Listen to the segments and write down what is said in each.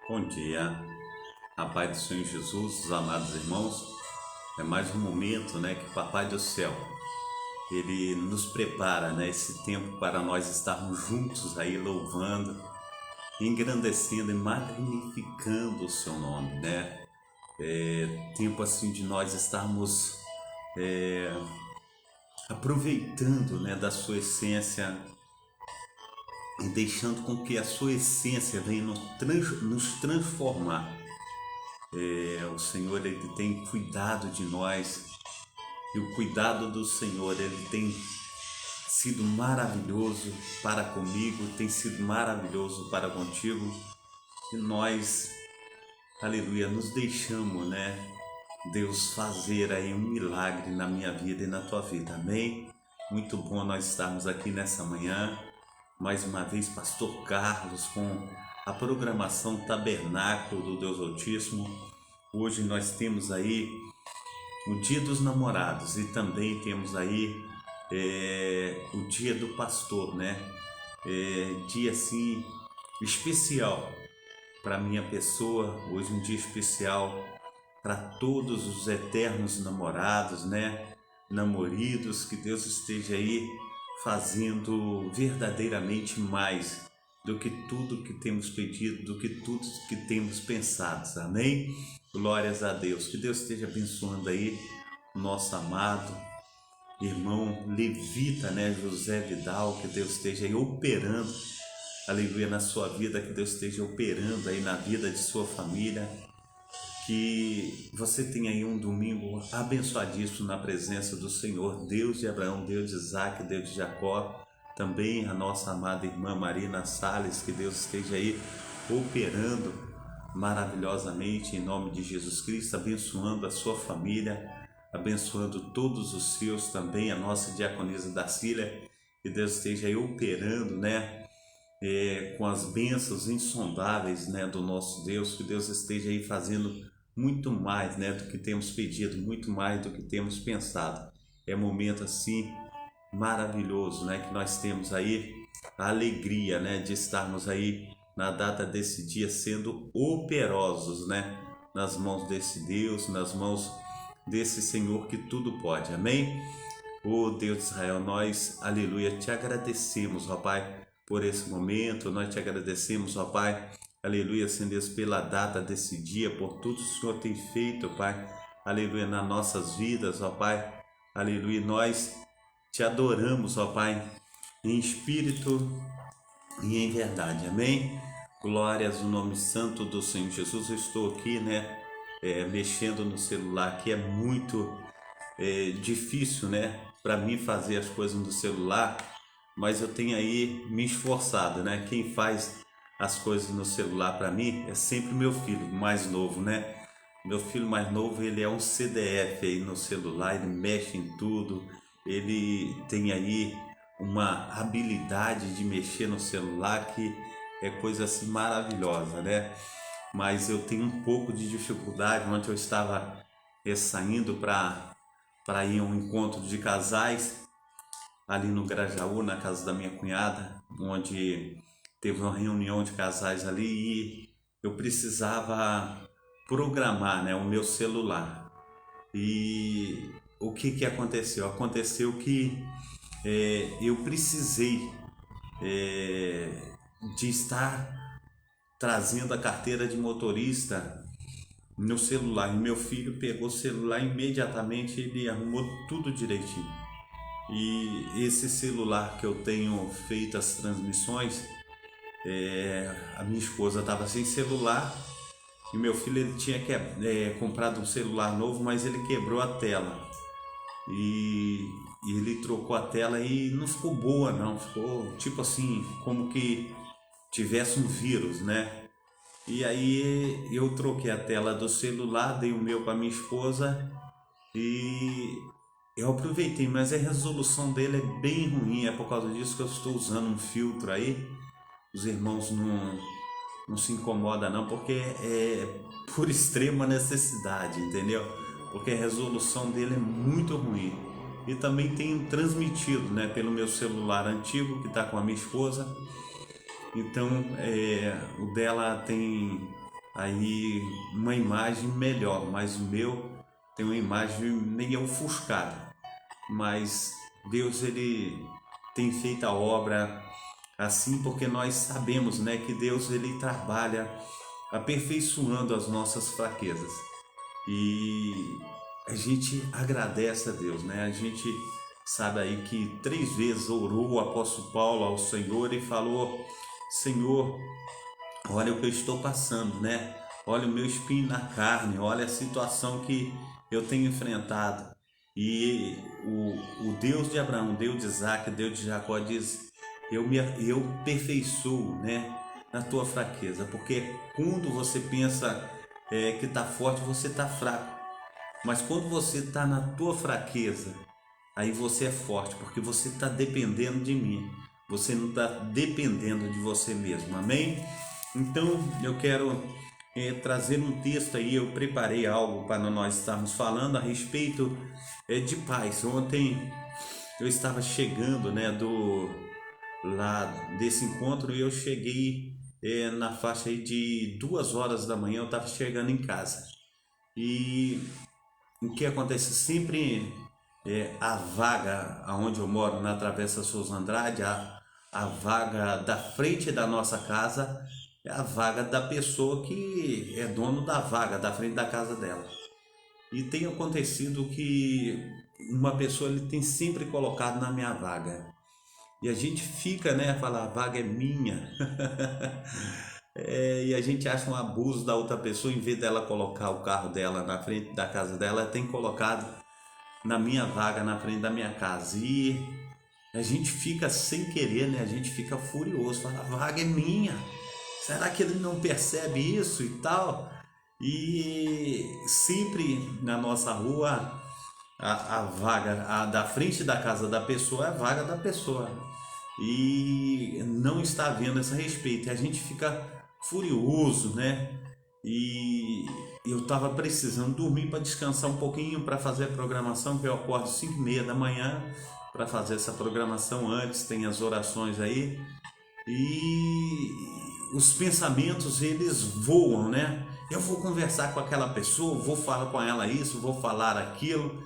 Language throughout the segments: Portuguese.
Bom dia, a paz do Senhor Jesus, os amados irmãos. É mais um momento, que o Papai do Céu, Ele nos prepara, esse tempo para nós estarmos juntos aí louvando, engrandecendo e magnificando o Seu nome, tempo assim de nós estarmos aproveitando, da Sua essência e deixando com que a Sua essência venha nos transformar. O Senhor, Ele tem cuidado de nós, e o cuidado do Senhor, Ele tem sido maravilhoso para comigo, tem sido maravilhoso para contigo, e nós, aleluia, nos deixamos, Deus fazer aí um milagre na minha vida e na tua vida, amém? Muito bom nós estarmos aqui nessa manhã, mais uma vez, Pastor Carlos, com a programação Tabernáculo do Deus Altíssimo. Hoje nós temos aí o Dia dos Namorados e também temos aí o Dia do Pastor, dia assim especial para minha pessoa. Hoje um dia especial para todos os eternos namorados, namoridos, que Deus esteja aí fazendo verdadeiramente mais do que tudo que temos pedido, do que tudo que temos pensado, amém? Glórias a Deus, que Deus esteja abençoando aí o nosso amado irmão levita, José Vidal, que Deus esteja aí operando, aleluia, na sua vida, que Deus esteja operando aí na vida de sua família, que você tenha aí um domingo abençoadíssimo na presença do Senhor, Deus de Abraão, Deus de Isaac, Deus de Jacó, também a nossa amada irmã Marina Salles, que Deus esteja aí operando maravilhosamente em nome de Jesus Cristo, abençoando a sua família, abençoando todos os seus, também a nossa diaconisa Darcília, que Deus esteja aí operando, com as bênçãos insondáveis, do nosso Deus, que Deus esteja aí fazendo muito mais, do que temos pedido, muito mais do que temos pensado. É momento assim maravilhoso, que nós temos aí a alegria, de estarmos aí na data desse dia sendo operosos, nas mãos desse Deus, nas mãos desse Senhor que tudo pode, amém? Oh Deus de Israel, nós, aleluia, te agradecemos, ó Pai, por esse momento, nós te agradecemos, ó Pai, aleluia, Senhor Deus, pela data desse dia, por tudo que o Senhor tem feito, Pai, aleluia, nas nossas vidas, ó Pai, aleluia, nós te adoramos, ó Pai, em espírito e em verdade, amém? Glórias no nome santo do Senhor Jesus. Eu estou aqui, mexendo no celular, que é muito difícil, para mim fazer as coisas no celular, mas eu tenho aí me esforçado, Quem faz as coisas no celular para mim é sempre meu filho mais novo, Meu filho mais novo, ele é um CDF aí no celular, ele mexe em tudo, ele tem aí uma habilidade de mexer no celular que é coisa assim maravilhosa, Mas eu tenho um pouco de dificuldade. Ontem eu estava saindo para ir a um encontro de casais ali no Grajaú, na casa da minha cunhada, onde teve uma reunião de casais ali e eu precisava programar, o meu celular. E o que aconteceu? Aconteceu que eu precisei de estar trazendo a carteira de motorista no celular, e meu filho pegou o celular imediatamente, ele arrumou tudo direitinho. E esse celular que eu tenho feito as transmissões, a minha esposa estava sem celular e meu filho ele tinha comprado um celular novo, mas ele quebrou a tela e ele trocou a tela e não ficou boa não, ficou tipo assim, como que tivesse um vírus, E aí eu troquei a tela do celular, dei o meu para minha esposa e eu aproveitei, mas a resolução dele é bem ruim, é por causa disso que eu estou usando um filtro aí. Os irmãos não se incomodam não, porque é por extrema necessidade, entendeu? Porque a resolução dele é muito ruim. E também tenho transmitido, pelo meu celular antigo que está com a minha esposa. Então o dela tem aí uma imagem melhor, mas o meu tem uma imagem meio ofuscada. Mas Deus, ele tem feito a obra assim porque nós sabemos, né, que Deus, ele trabalha aperfeiçoando as nossas fraquezas. E a gente agradece a Deus, né? A gente sabe aí que 3 vezes orou o apóstolo Paulo ao Senhor e falou: Senhor, olha o que eu estou passando, né? Olha o meu espinho na carne, olha a situação que eu tenho enfrentado. E o Deus de Abraão, Deus de Isaac, Deus de Jacó diz: eu aperfeiçoo, né, na tua fraqueza, porque quando você pensa que está forte, você está fraco. Mas quando você está na tua fraqueza, aí você é forte, porque você está dependendo de mim. Você não está dependendo de você mesmo, amém? Então eu quero trazer um texto aí. Eu preparei algo para nós estarmos falando a respeito de paz. Ontem eu estava chegando, né, lá desse encontro, e eu cheguei na faixa aí de 2 horas da manhã. Eu estava chegando em casa, e o que acontece sempre a vaga aonde eu moro, na Travessa Souza Andrade, a vaga da frente da nossa casa é a vaga da pessoa que é dono da vaga da frente da casa dela. E tem acontecido que uma pessoa, ele tem sempre colocado na minha vaga. E a gente fica, né, a falar: a vaga é minha. E a gente acha um abuso da outra pessoa. Em vez dela colocar o carro dela na frente da casa dela, ela tem colocado na minha vaga, na frente da minha casa. E a gente fica sem querer, né? A gente fica furioso, fala: a vaga é minha. Será que ele não percebe isso e tal? E sempre na nossa rua, a vaga da frente da casa da pessoa é a vaga da pessoa. E não está havendo esse respeito. E a gente fica furioso, né? E eu estava precisando dormir para descansar um pouquinho, para fazer a programação, que eu acordo 5h30 da manhã para fazer essa programação. Antes tem as orações aí, e os pensamentos, eles voam, né? Eu vou conversar com aquela pessoa, vou falar com ela isso, vou falar aquilo.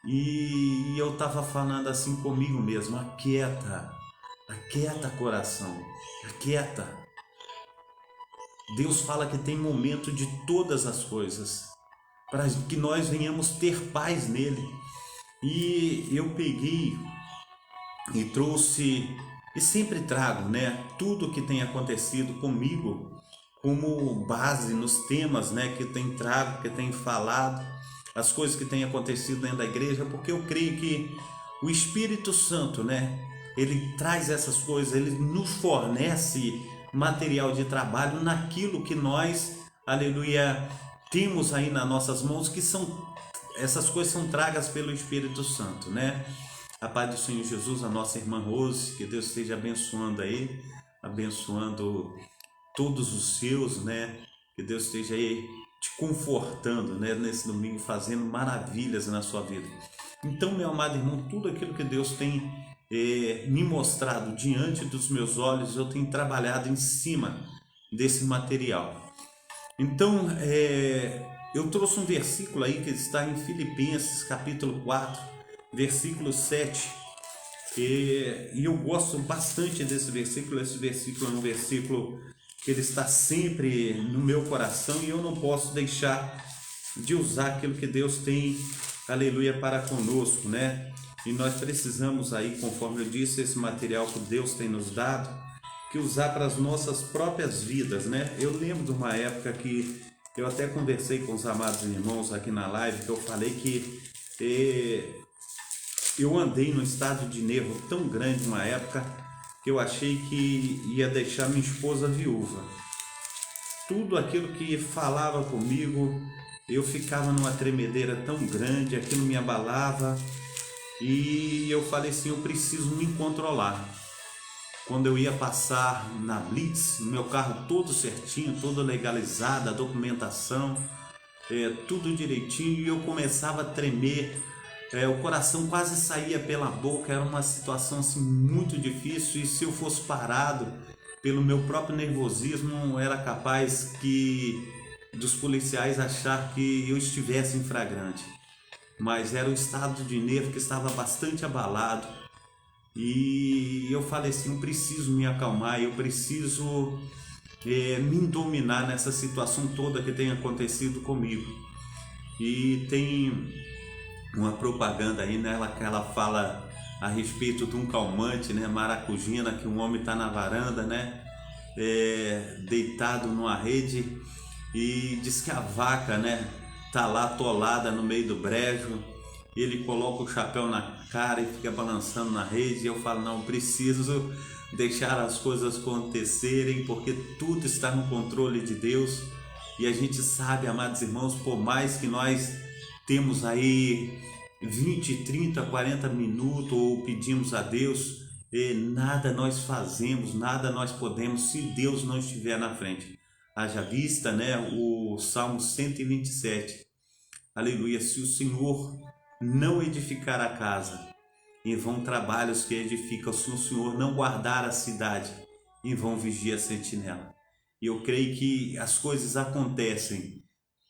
E eu estava falando assim comigo mesmo: aquieta coração, aquieta. Deus fala que tem momento de todas as coisas, para que nós venhamos ter paz nele. E eu peguei e trouxe, e sempre trago, né, tudo que tem acontecido comigo como base nos temas, né, que tem trago, que tem falado, as coisas que têm acontecido dentro da igreja, porque eu creio que o Espírito Santo, né, ele traz essas coisas, ele nos fornece material de trabalho naquilo que nós, aleluia, temos aí nas nossas mãos, que são, essas coisas são tragas pelo Espírito Santo, né? A paz do Senhor Jesus, a nossa irmã Rose, que Deus esteja abençoando aí, abençoando todos os seus, né? Que Deus esteja aí te confortando, né, nesse domingo, fazendo maravilhas na sua vida. Então, meu amado irmão, tudo aquilo que Deus tem me mostrado diante dos meus olhos, eu tenho trabalhado em cima desse material. Então, eu trouxe um versículo aí que está em Filipenses capítulo 4, versículo 7, e eu gosto bastante desse versículo. Esse versículo é um versículo que ele está sempre no meu coração, e eu não posso deixar de usar aquilo que Deus tem, aleluia, para conosco, né? E nós precisamos aí, conforme eu disse, esse material que Deus tem nos dado, que usar para as nossas próprias vidas, né? Eu lembro de uma época que eu até conversei com os amados irmãos aqui na live, que eu falei que eu andei num estado de nervo tão grande uma época, que eu achei que ia deixar minha esposa viúva. Tudo aquilo que falava comigo, eu ficava numa tremedeira tão grande, aquilo me abalava, e eu falei assim: eu preciso me controlar. Quando eu ia passar na Blitz, meu carro todo certinho, todo legalizado, a documentação, tudo direitinho, e eu começava a tremer, o coração quase saía pela boca. Era uma situação assim muito difícil, e se eu fosse parado pelo meu próprio nervosismo, era capaz que dos policiais achar que eu estivesse em flagrante, mas era o estado de nervo que estava bastante abalado. E eu falei assim, eu preciso me acalmar, eu preciso me dominar nessa situação toda que tem acontecido comigo. E tem uma propaganda aí nela que ela fala a respeito de um calmante, né, maracujina, que um homem está na varanda, né, deitado numa rede, e diz que a vaca, né, tá lá atolada no meio do brejo. Ele coloca o chapéu na cara e fica balançando na rede. E eu falo, não, preciso deixar as coisas acontecerem, porque tudo está no controle de Deus. E a gente sabe, amados irmãos, por mais que nós temos aí 20, 30, 40 minutos ou pedimos a Deus, nada nós fazemos, nada nós podemos se Deus não estiver na frente. Haja vista, né, o Salmo 127. Aleluia, se o Senhor não edificar a casa, em vão trabalhos que edificam. Se o Senhor não guardar a cidade, em vão vigia a sentinela. E eu creio que as coisas acontecem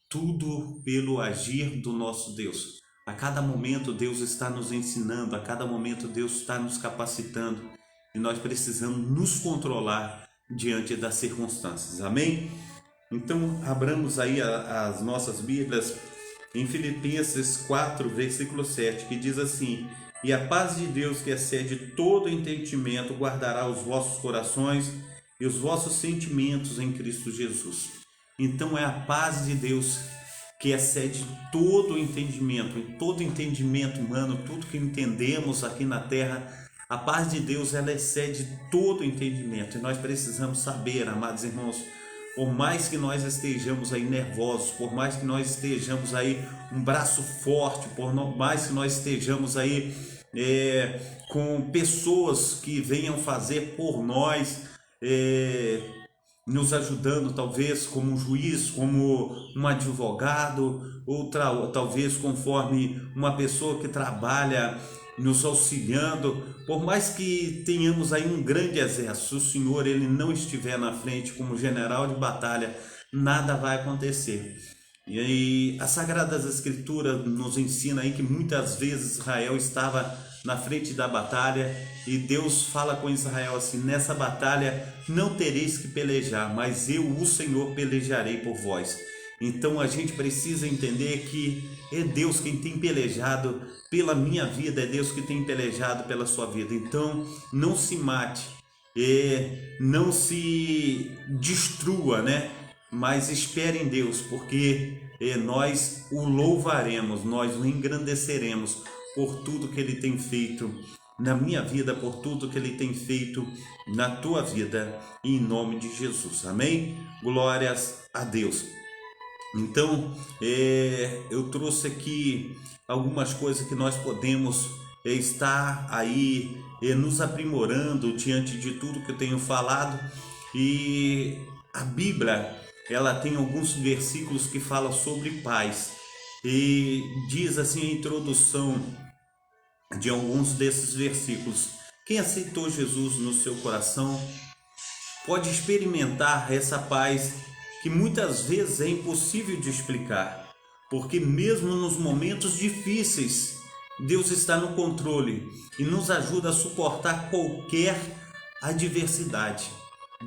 tudo pelo agir do nosso Deus. A cada momento Deus está nos ensinando, a cada momento Deus está nos capacitando, e nós precisamos nos controlar diante das circunstâncias. Amém? Então abramos aí as nossas Bíblias em Filipenses 4, versículo 7, que diz assim: e a paz de Deus, que excede todo entendimento, guardará os vossos corações e os vossos sentimentos em Cristo Jesus. Então é a paz de Deus que excede todo o entendimento, em todo entendimento humano, tudo que entendemos aqui na terra. A paz de Deus, ela excede todo o entendimento, e nós precisamos saber, amados irmãos, por mais que nós estejamos aí nervosos, por mais que nós estejamos aí um braço forte, por mais que nós estejamos aí com pessoas que venham fazer por nós, nos ajudando, talvez como um juiz, como um advogado, ou talvez conforme uma pessoa que trabalha nos auxiliando, por mais que tenhamos aí um grande exército, se o Senhor ele não estiver na frente como general de batalha, nada vai acontecer. E aí, as Sagradas Escrituras nos ensina aí que muitas vezes Israel estava na frente da batalha, e Deus fala com Israel assim: nessa batalha não tereis que pelejar, mas eu, o Senhor, pelejarei por vós. Então a gente precisa entender que é Deus quem tem pelejado pela minha vida, é Deus que tem pelejado pela sua vida. Então não se mate, não se destrua, né? Mas espere em Deus, porque nós o louvaremos, nós o engrandeceremos por tudo que Ele tem feito na minha vida, por tudo que Ele tem feito na tua vida, em nome de Jesus. Amém? Glórias a Deus. Então, eu trouxe aqui algumas coisas que nós podemos estar aí nos aprimorando diante de tudo que eu tenho falado. E a Bíblia, ela tem alguns versículos que falam sobre paz, e diz assim a introdução de alguns desses versículos: quem aceitou Jesus no seu coração pode experimentar essa paz que muitas vezes é impossível de explicar, porque mesmo nos momentos difíceis, Deus está no controle e nos ajuda a suportar qualquer adversidade.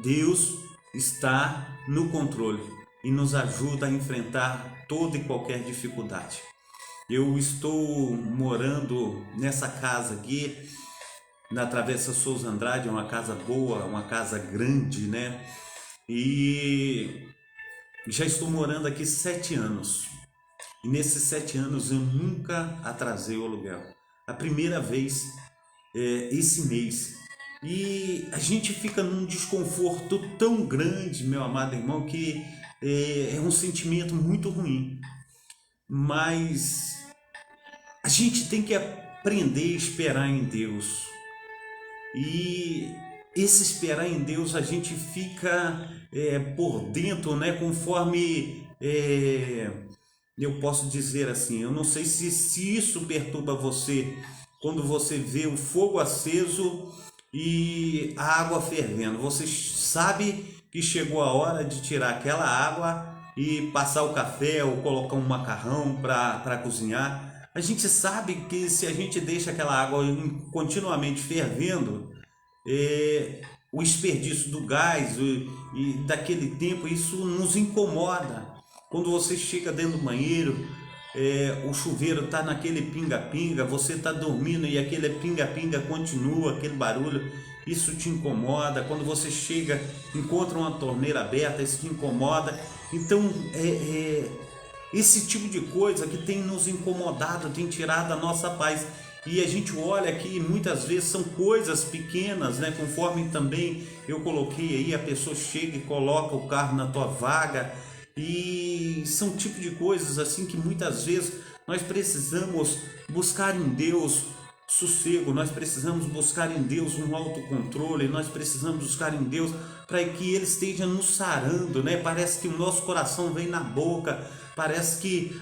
Deus está no controle e nos ajuda a enfrentar toda e qualquer dificuldade. Eu estou morando nessa casa aqui, na Travessa Souza Andrade, uma casa boa, uma casa grande, né? E já estou morando aqui 7 anos. E nesses 7 anos eu nunca atrasei o aluguel. A primeira vez esse mês. E a gente fica num desconforto tão grande, meu amado irmão, que é um sentimento muito ruim. Mas a gente tem que aprender a esperar em Deus. E esse esperar em Deus, a gente fica por dentro, né? Conforme eu posso dizer assim, eu não sei se isso perturba você, quando você vê o fogo aceso e a água fervendo. Você sabe que chegou a hora de tirar aquela água e passar o café ou colocar um macarrão para cozinhar. A gente sabe que se a gente deixa aquela água continuamente fervendo, o desperdício do gás e daquele tempo, isso nos incomoda. Quando você chega dentro do banheiro, o chuveiro está naquele pinga-pinga, você está dormindo e aquele pinga-pinga continua, aquele barulho, isso te incomoda. Quando você chega, encontra uma torneira aberta, isso te incomoda. Então, esse tipo de coisa que tem nos incomodado, tem tirado a nossa paz. E a gente olha que muitas vezes são coisas pequenas, né? Conforme também eu coloquei aí, a pessoa chega e coloca o carro na tua vaga, e são tipo de coisas assim que muitas vezes nós precisamos buscar em Deus sossego, nós precisamos buscar em Deus um autocontrole, nós precisamos buscar em Deus para que Ele esteja nos sarando, né? Parece que o nosso coração vem na boca, parece que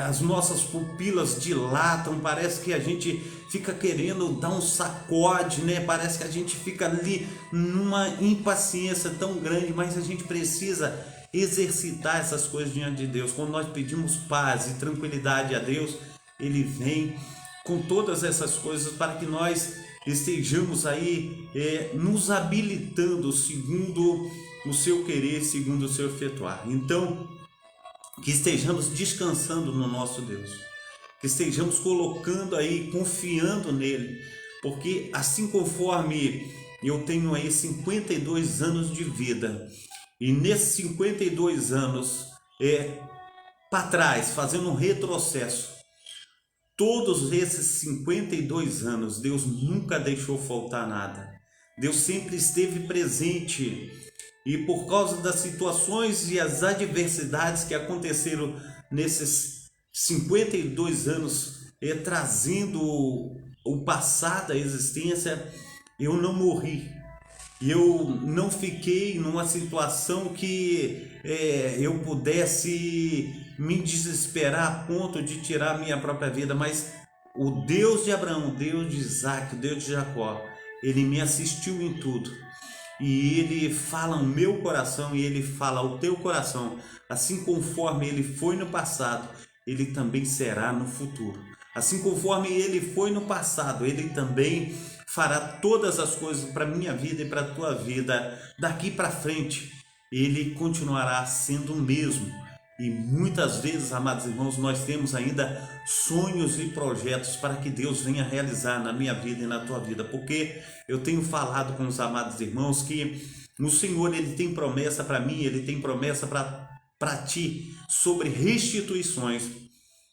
as nossas pupilas dilatam, parece que a gente fica querendo dar um sacode, né? Parece que a gente fica ali numa impaciência tão grande, mas a gente precisa exercitar essas coisas diante de Deus. Quando nós pedimos paz e tranquilidade a Deus, Ele vem com todas essas coisas para que nós estejamos aí nos habilitando segundo o seu querer, segundo o seu efetuar. Então, que estejamos descansando no nosso Deus, que estejamos colocando aí, confiando nele, porque assim conforme eu tenho aí 52 anos de vida, e nesses 52 anos para trás, fazendo um retrocesso, todos esses 52 anos, Deus nunca deixou faltar nada. Deus sempre esteve presente. E por causa das situações e as adversidades que aconteceram nesses 52 anos, trazendo o passado à existência, eu não morri. Eu não fiquei numa situação que eu pudesse me desesperar a ponto de tirar a minha própria vida, mas o Deus de Abraão, o Deus de Isaac, o Deus de Jacó, Ele me assistiu em tudo. E Ele fala o meu coração e Ele fala o teu coração. Assim conforme Ele foi no passado, Ele também será no futuro. Assim conforme Ele foi no passado, Ele também fará todas as coisas para a minha vida e para a tua vida. Daqui para frente, Ele continuará sendo o mesmo. E muitas vezes, amados irmãos, nós temos ainda sonhos e projetos para que Deus venha realizar na minha vida e na tua vida, porque eu tenho falado com os amados irmãos que o Senhor, Ele tem promessa para mim, Ele tem promessa para ti sobre restituições.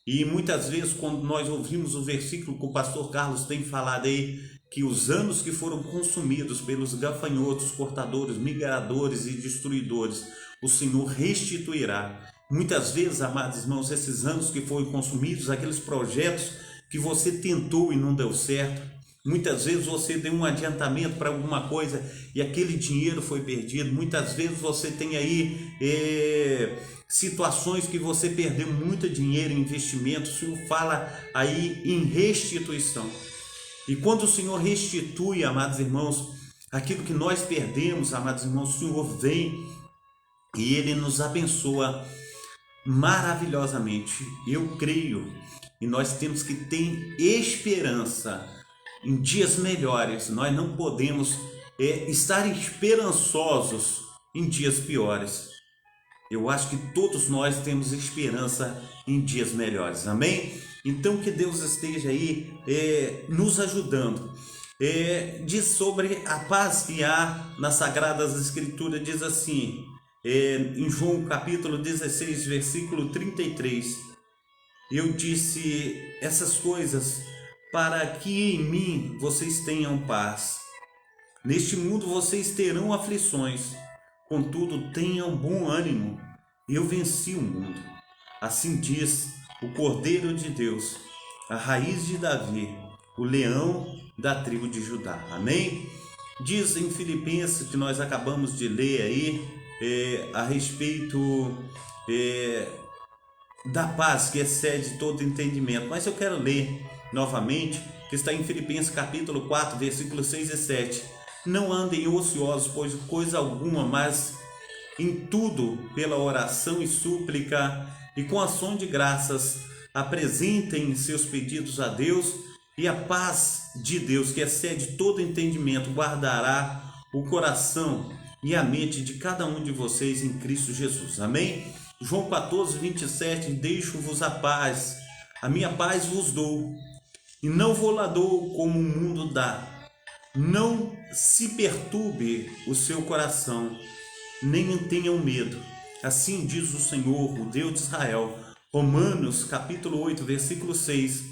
E muitas vezes, quando nós ouvimos o versículo que o pastor Carlos tem falado aí, que os anos que foram consumidos pelos gafanhotos, cortadores, migradores e destruidores, o Senhor restituirá. Muitas vezes, amados irmãos, esses anos que foram consumidos, aqueles projetos que você tentou e não deu certo, muitas vezes você deu um adiantamento para alguma coisa e aquele dinheiro foi perdido, muitas vezes você tem aí situações que você perdeu muito dinheiro em investimento. O Senhor fala aí em restituição. E quando o Senhor restitui, amados irmãos, aquilo que nós perdemos, amados irmãos, o Senhor vem e Ele nos abençoa maravilhosamente. Eu creio e nós temos que ter esperança em dias melhores. Nós não podemos estar esperançosos em dias piores. Eu acho que todos nós temos esperança em dias melhores, amém? Então que Deus esteja aí nos ajudando. Diz sobre a paz que há nas Sagradas Escrituras, diz assim, em João capítulo 16, versículo 33, eu disse essas coisas para que em mim vocês tenham paz. Neste mundo vocês terão aflições, contudo tenham bom ânimo, eu venci o mundo. Assim diz o Cordeiro de Deus, a raiz de Davi, o leão da tribo de Judá. Amém? Diz em Filipenses, que nós acabamos de ler aí, a respeito da paz que excede todo entendimento. Mas eu quero ler novamente, que está em Filipenses capítulo 4, versículos 6 e 7. Não andem ociosos, pois coisa alguma, mas em tudo, pela oração e súplica e com ação de graças, apresentem seus pedidos a Deus, e a paz de Deus, que excede todo entendimento, guardará o coração e a mente de cada um de vocês em Cristo Jesus. Amém? João 14, 27, deixo-vos a paz, a minha paz vos dou, e não vou lá dou como o mundo dá. Não se perturbe o seu coração, nem tenham medo. Assim diz o Senhor, o Deus de Israel. Romanos capítulo 8, versículo 6.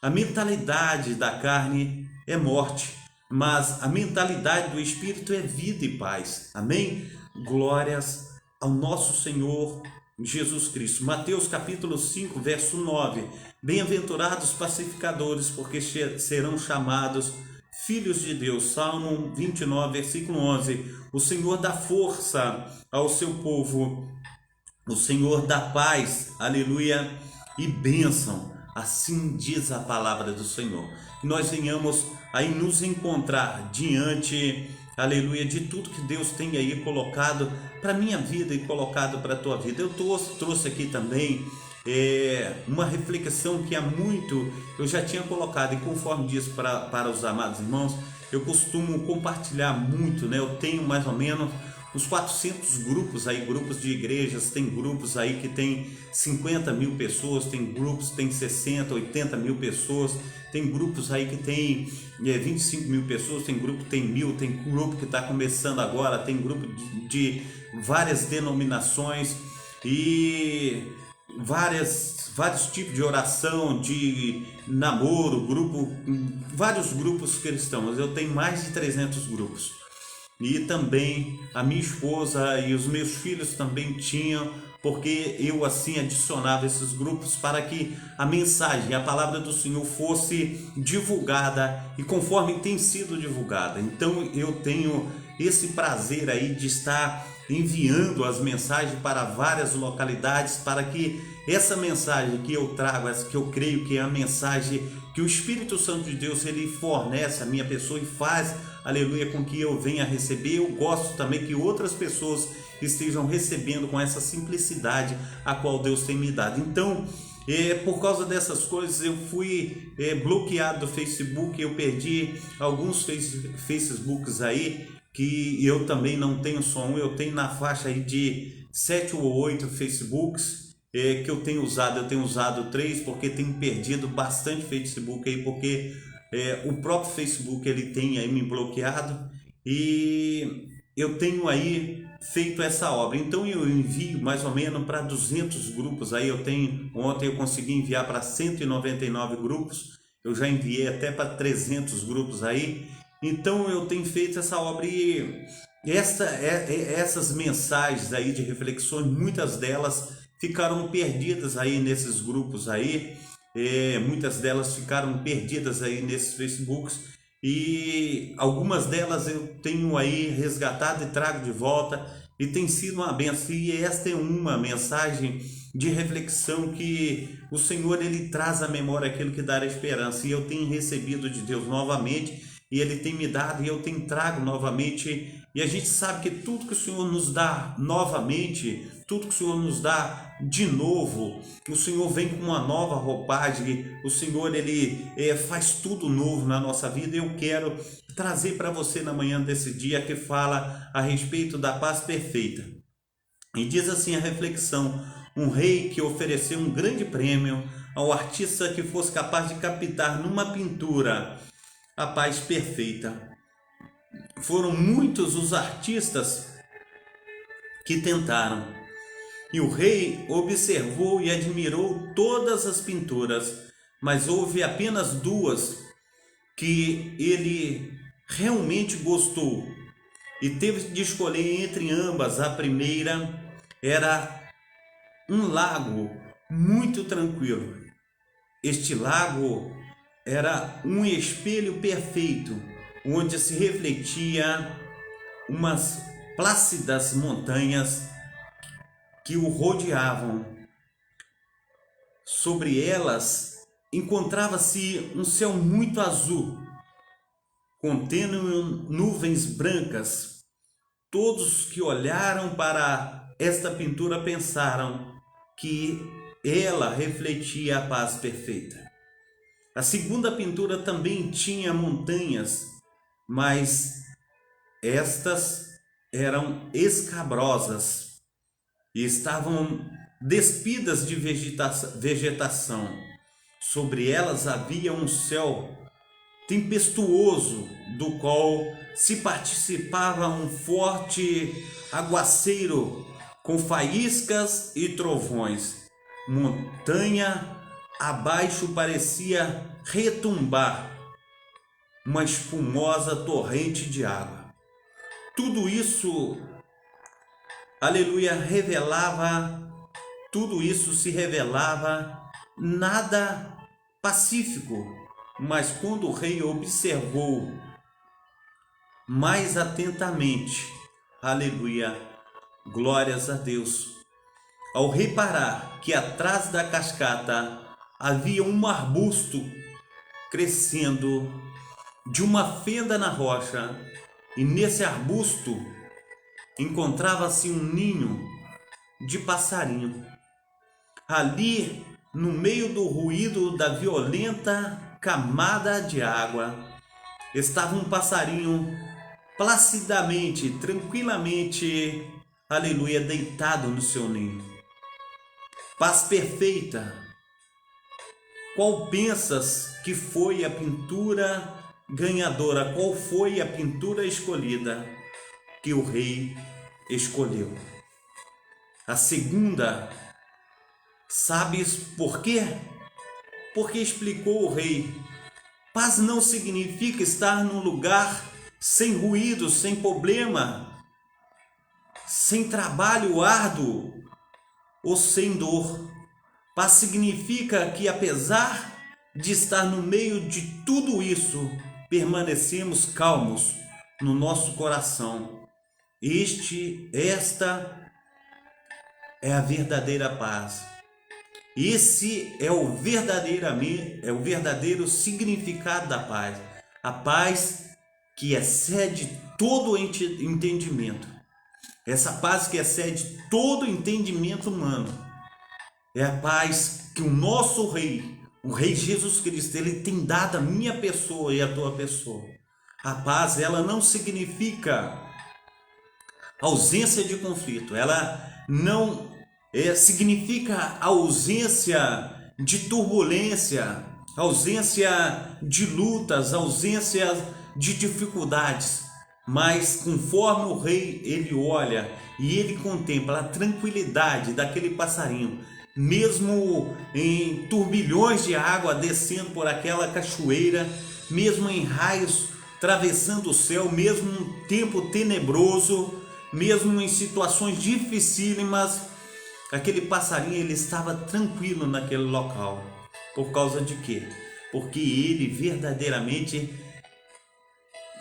A mentalidade da carne é morte, mas a mentalidade do Espírito é vida e paz. Amém? Glórias ao nosso Senhor Jesus Cristo. Mateus capítulo 5, verso 9. Bem-aventurados pacificadores, porque serão chamados filhos de Deus. Salmo 29, versículo 11. O Senhor dá força ao seu povo, o Senhor dá paz, aleluia, e bênção. Assim diz a palavra do Senhor. Que nós venhamos aí nos encontrar diante, aleluia, de tudo que Deus tem aí colocado para a minha vida e colocado para a tua vida. Eu trouxe aqui também uma reflexão que há muito eu já tinha colocado, e conforme diz para os amados irmãos, eu costumo compartilhar muito, né? Eu tenho mais ou menos uns 400 grupos aí, grupos de igrejas. Tem grupos aí que tem 50 mil pessoas, tem grupos que tem 60, 80 mil pessoas, tem grupos aí que tem 25 mil pessoas, tem grupo que tem 1000, tem grupo que está começando agora, tem grupo de várias denominações e vários tipos de oração, de namoro, vários grupos cristãos. Eu tenho mais de 300 grupos. E também a minha esposa e os meus filhos também tinham, porque eu assim adicionava esses grupos para que a mensagem, a palavra do Senhor fosse divulgada e conforme tem sido divulgada. Então eu tenho esse prazer aí de estar enviando as mensagens para várias localidades, para que essa mensagem que eu trago, essa que eu creio que é a mensagem que o Espírito Santo de Deus ele fornece a minha pessoa e faz, aleluia, com que eu venha receber. Eu gosto também que outras pessoas estejam recebendo com essa simplicidade a qual Deus tem me dado. Então, por causa dessas coisas, eu fui bloqueado do Facebook. Eu perdi alguns Facebooks aí, que eu também não tenho só um, eu tenho na faixa aí de 7 ou 8 Facebooks que eu tenho usado 3, porque tenho perdido bastante Facebook aí, porque o próprio Facebook ele tem aí me bloqueado, e eu tenho aí feito essa obra. Então eu envio mais ou menos para 200 grupos aí. Ontem eu consegui enviar para 199 grupos, eu já enviei até para 300 grupos aí. Então eu tenho feito essa obra, e essas mensagens aí de reflexões, muitas delas ficaram perdidas aí nesses grupos aí, muitas delas ficaram perdidas aí nesses Facebooks, e algumas delas eu tenho aí resgatado e trago de volta, e tem sido uma benção. E esta é uma mensagem de reflexão que o Senhor ele traz à memória aquilo que dá esperança, e eu tenho recebido de Deus novamente, e ele tem me dado, e eu tenho trago novamente. E a gente sabe que tudo que o Senhor nos dá novamente, tudo que o Senhor nos dá de novo, o Senhor vem com uma nova roupagem, o Senhor ele faz tudo novo na nossa vida. Eu quero trazer para você na manhã desse dia, que fala a respeito da paz perfeita. E diz assim a reflexão: um rei que ofereceu um grande prêmio ao artista que fosse capaz de captar numa pintura a paz perfeita. Foram muitos os artistas que tentaram, e o rei observou e admirou todas as pinturas, mas houve apenas 2 que ele realmente gostou e teve de escolher entre ambas. A primeira era um lago muito tranquilo. Este lago era um espelho perfeito, onde se refletia umas plácidas montanhas que o rodeavam. Sobre elas encontrava-se um céu muito azul, contendo nuvens brancas. Todos que olharam para esta pintura pensaram que ela refletia a paz perfeita. A segunda pintura também tinha montanhas, mas estas eram escabrosas e estavam despidas de vegetação. Sobre elas havia um céu tempestuoso, do qual se participava um forte aguaceiro com faíscas e trovões. Montanha abaixo parecia retumbar uma espumosa torrente de água. Tudo isso, aleluia, tudo isso se revelava nada pacífico, mas quando o rei observou mais atentamente, aleluia, glórias a Deus, ao reparar que atrás da cascata havia um arbusto crescendo de uma fenda na rocha, e nesse arbusto encontrava-se um ninho de passarinho. Ali, no meio do ruído da violenta camada de água, estava um passarinho placidamente, tranquilamente, aleluia, deitado no seu ninho. Paz perfeita. Qual pensas que foi a pintura ganhadora? Qual foi a pintura escolhida que o rei escolheu? A segunda, sabes por quê? Porque explicou o rei: paz não significa estar num lugar sem ruído, sem problema, sem trabalho árduo ou sem dor. Paz significa que, apesar de estar no meio de tudo isso, permanecemos calmos no nosso coração. Esta é a verdadeira paz. Esse é o verdadeiro significado da paz. A paz que excede todo entendimento. Essa paz que excede todo entendimento humano. É a paz que o nosso Rei, o Rei Jesus Cristo, ele tem dado à minha pessoa e à tua pessoa. A paz, ela não significa ausência de conflito. Ela não significa ausência de turbulência, ausência de lutas, ausência de dificuldades. Mas conforme o rei, ele olha e ele contempla a tranquilidade daquele passarinho, mesmo em turbilhões de água descendo por aquela cachoeira, mesmo em raios atravessando o céu, mesmo num tempo tenebroso, mesmo em situações dificílimas, aquele passarinho ele estava tranquilo naquele local. Por causa de quê? Porque ele verdadeiramente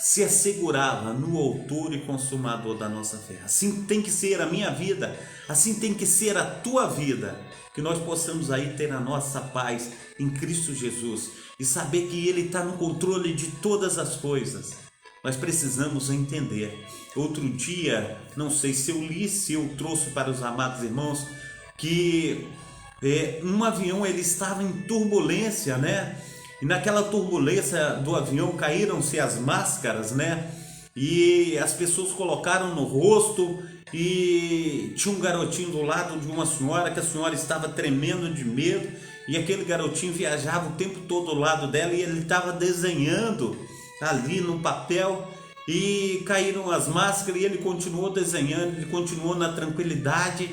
se assegurava no autor e consumador da nossa fé. Assim tem que ser a minha vida, assim tem que ser a tua vida, que nós possamos aí ter a nossa paz em Cristo Jesus e saber que Ele está no controle de todas as coisas. Nós precisamos entender. Outro dia, não sei se eu trouxe para os amados irmãos, que um avião ele estava em turbulência, né? E naquela turbulência do avião caíram-se as máscaras, né? E as pessoas colocaram no rosto e tinha um garotinho do lado de uma senhora, que a senhora estava tremendo de medo, e aquele garotinho viajava o tempo todo ao lado dela e ele estava desenhando ali no papel, e caíram as máscaras e ele continuou desenhando, ele continuou na tranquilidade.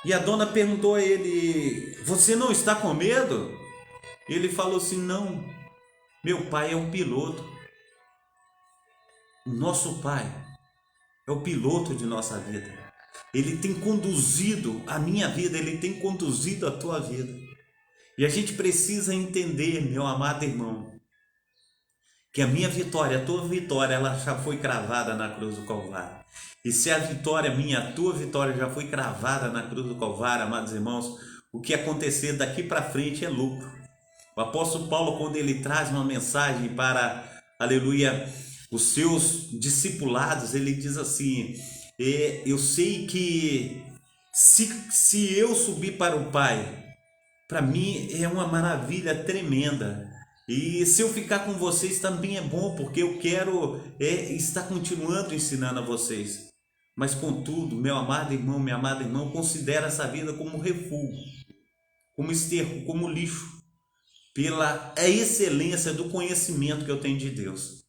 E a dona perguntou a ele: você não está com medo? Ele falou assim: não, meu pai é um piloto. O nosso pai é o piloto de nossa vida. Ele tem conduzido a minha vida, ele tem conduzido a tua vida. E a gente precisa entender, meu amado irmão, que a minha vitória, a tua vitória, ela já foi cravada na cruz do Calvário. E se a vitória minha, a tua vitória já foi cravada na cruz do Calvário, amados irmãos, o que acontecer daqui para frente é lucro. O apóstolo Paulo, quando ele traz uma mensagem para, aleluia, os seus discipulados, ele diz assim: eu sei que se eu subir para o Pai, para mim é uma maravilha tremenda. E se eu ficar com vocês também é bom, porque eu quero estar continuando ensinando a vocês. Mas contudo, meu amado irmão, minha amada irmã, considera essa vida como refúgio, como esterco, como lixo, pela excelência do conhecimento que eu tenho de Deus.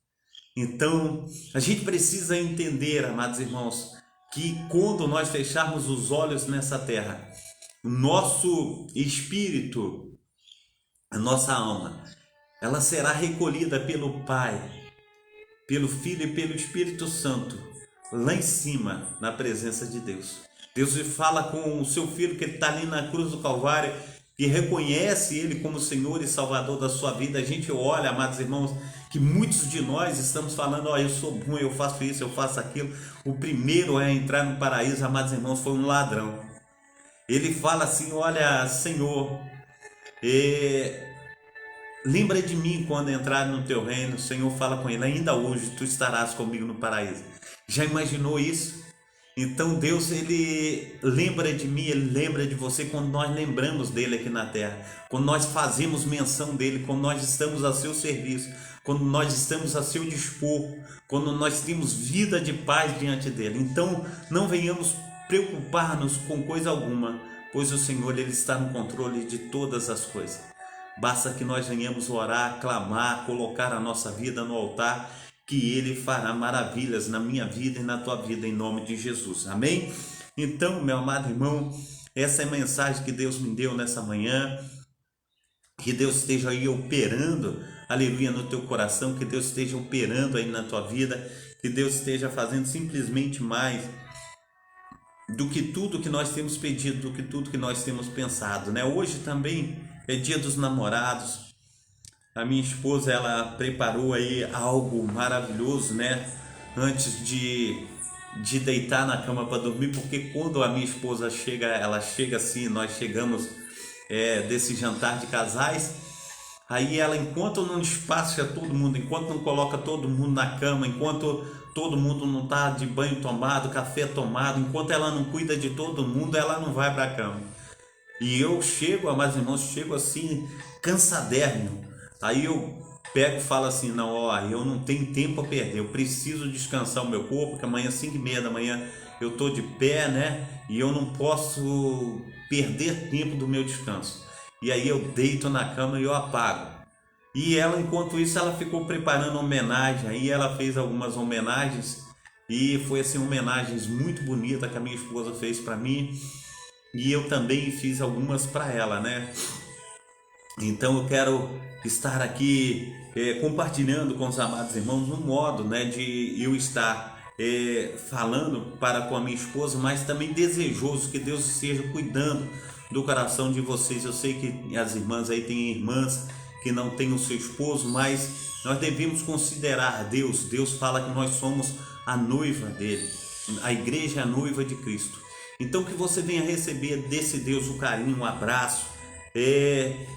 Então, a gente precisa entender, amados irmãos, que quando nós fecharmos os olhos nessa terra, o nosso espírito, a nossa alma, ela será recolhida pelo Pai, pelo Filho e pelo Espírito Santo, lá em cima, na presença de Deus. Deus fala com o seu Filho que está ali na cruz do Calvário e reconhece Ele como Senhor e Salvador da sua vida. A gente olha, amados irmãos, que muitos de nós estamos falando: eu sou bom, eu faço isso, eu faço aquilo. O primeiro a entrar no paraíso, amados irmãos, foi um ladrão. Ele fala assim: olha, Senhor, lembra de mim quando entrar no teu reino. O Senhor fala com ele: ainda hoje tu estarás comigo no paraíso. Já imaginou isso? Então Deus, ele lembra de mim, ele lembra de você quando nós lembramos dele aqui na terra, quando nós fazemos menção dele, quando nós estamos a seu serviço, quando nós estamos a seu dispor, quando nós temos vida de paz diante dele. Então não venhamos preocupar-nos com coisa alguma, pois o Senhor, ele está no controle de todas as coisas. Basta que nós venhamos orar, clamar, colocar a nossa vida no altar, que Ele fará maravilhas na minha vida e na tua vida, em nome de Jesus. Amém? Então, meu amado irmão, essa é a mensagem que Deus me deu nessa manhã. Que Deus esteja aí operando, aleluia, no teu coração, que Deus esteja operando aí na tua vida, que Deus esteja fazendo simplesmente mais do que tudo que nós temos pedido, do que tudo que nós temos pensado, né? Hoje também é dia dos namorados. A minha esposa, ela preparou aí algo maravilhoso, né? Antes de deitar na cama para dormir, porque quando a minha esposa chega, ela chega assim, nós chegamos desse jantar de casais, aí ela, enquanto não despacha todo mundo, enquanto não coloca todo mundo na cama, enquanto todo mundo não está de banho tomado, café tomado, enquanto ela não cuida de todo mundo, ela não vai para a cama. E eu chego, amados irmãos, chego assim, cansadérrimo. Aí eu pego e falo assim: não, ó, eu não tenho tempo a perder, eu preciso descansar o meu corpo, que amanhã, 5h30 da manhã, eu tô de pé, né? E eu não posso perder tempo do meu descanso. E aí eu deito na cama e eu apago. E ela, enquanto isso, ela ficou preparando homenagem. Aí ela fez algumas homenagens e foi assim, homenagens muito bonitas que a minha esposa fez para mim. E eu também fiz algumas para ela, né? Então eu quero estar aqui compartilhando com os amados irmãos um modo, né, de eu estar falando para com a minha esposa, mas também desejoso que Deus esteja cuidando do coração de vocês. Eu sei que as irmãs aí têm irmãs que não têm o seu esposo, mas nós devemos considerar Deus. Deus fala que nós somos a noiva dele, a igreja é a noiva de Cristo. Então que você venha receber desse Deus o carinho, o abraço,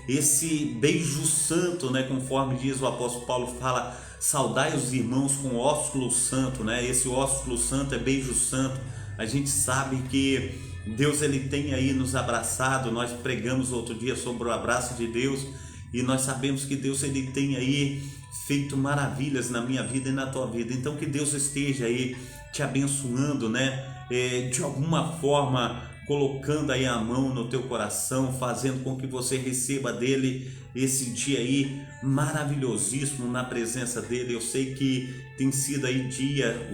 esse beijo santo, né? Conforme diz o apóstolo Paulo, fala: saudai os irmãos com ósculo santo, né? Esse ósculo santo é beijo santo. A gente sabe que Deus, ele tem aí nos abraçado. Nós pregamos outro dia sobre o abraço de Deus e nós sabemos que Deus, ele tem aí feito maravilhas na minha vida e na tua vida. Então que Deus esteja aí te abençoando, né? De alguma forma, colocando aí a mão no teu coração, fazendo com que você receba dele esse dia aí maravilhosíssimo na presença dele. Eu sei que tem sido aí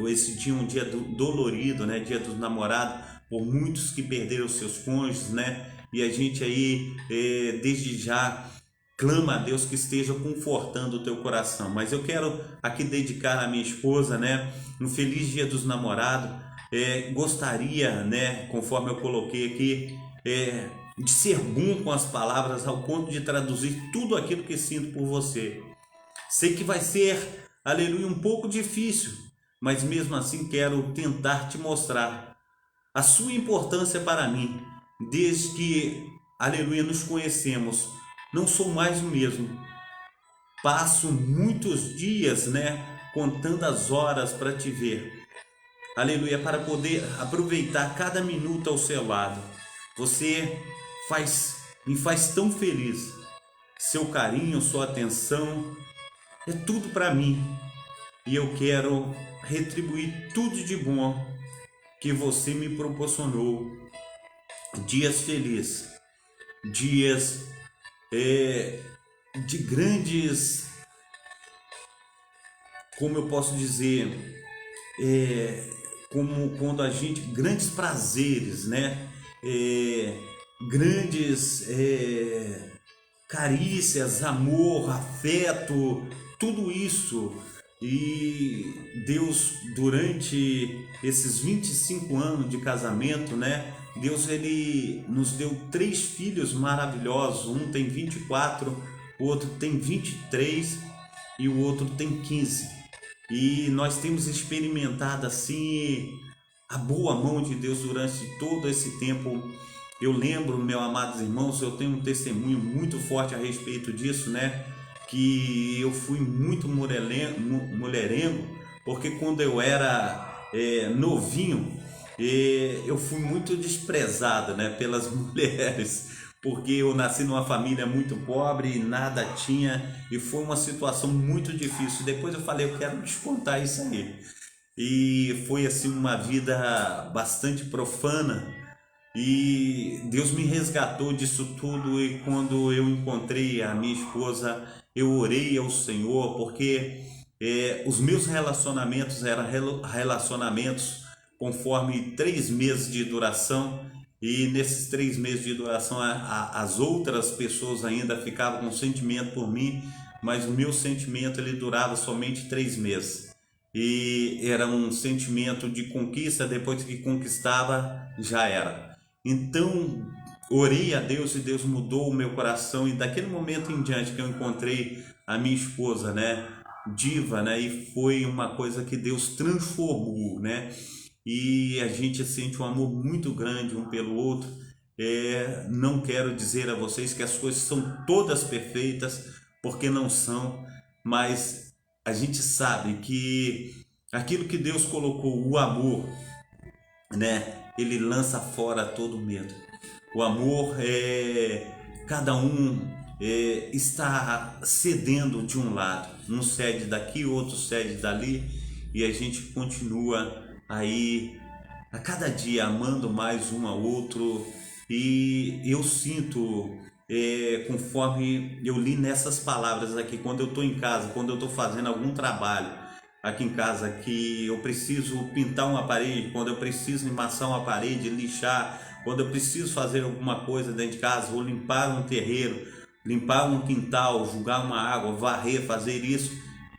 esse dia um dia dolorido, né? Dia dos namorados, por muitos que perderam seus cônjuges, né? E a gente aí desde já clama a Deus que esteja confortando o teu coração. Mas eu quero aqui dedicar à minha esposa, né, um feliz dia dos namorados. Gostaria, né, conforme eu coloquei aqui, de ser bom com as palavras ao ponto de traduzir tudo aquilo que sinto por você. Sei que vai ser, aleluia, um pouco difícil, mas mesmo assim quero tentar te mostrar a sua importância para mim. Desde que, aleluia, nos conhecemos, não sou mais o mesmo. Passo muitos dias, né, contando as horas para te ver. Aleluia, para poder aproveitar cada minuto ao seu lado. Você me faz tão feliz. Seu carinho, sua atenção, é tudo para mim. E eu quero retribuir tudo de bom que você me proporcionou. Dias felizes, dias de grandes, como eu posso dizer, como quando a gente, grandes prazeres, né? Grandes carícias, amor, afeto, tudo isso. E Deus, durante esses 25 anos de casamento, né? Deus, ele nos deu 3 filhos maravilhosos. Um tem 24, o outro tem 23 e o outro tem 15. E nós temos experimentado assim a boa mão de Deus durante todo esse tempo. Eu lembro, meus amados irmãos, eu tenho um testemunho muito forte a respeito disso, né? Que eu fui muito mulherengo, porque quando eu era novinho, eu fui muito desprezado, né, pelas mulheres, porque eu nasci numa família muito pobre e nada tinha, e foi uma situação muito difícil. Depois eu falei, eu quero descontar isso aí. E foi assim uma vida bastante profana, e Deus me resgatou disso tudo. E quando eu encontrei a minha esposa, eu orei ao Senhor, porque os meus relacionamentos eram relacionamentos conforme 3 meses de duração, e nesses 3 meses de duração as outras pessoas ainda ficavam com sentimento por mim, mas o meu sentimento ele durava somente 3 meses. E era um sentimento de conquista, depois que conquistava, já era. Então, orei a Deus e Deus mudou o meu coração, e daquele momento em diante que eu encontrei a minha esposa, né, diva, né, e foi uma coisa que Deus transformou, né, e a gente sente um amor muito grande um pelo outro. Não quero dizer a vocês que as coisas são todas perfeitas, porque não são, mas a gente sabe que aquilo que Deus colocou, o amor, né, ele lança fora todo medo. O amor cada um está cedendo de um lado, um cede daqui, outro cede dali, e a gente continua aí a cada dia amando mais um ao outro. E eu sinto, conforme eu li nessas palavras aqui, quando eu estou em casa, quando eu estou fazendo algum trabalho aqui em casa, que eu preciso pintar uma parede, quando eu preciso emassar uma parede, lixar, quando eu preciso fazer alguma coisa dentro de casa, ou limpar um terreiro, limpar um quintal, jogar uma água, varrer, fazer isso,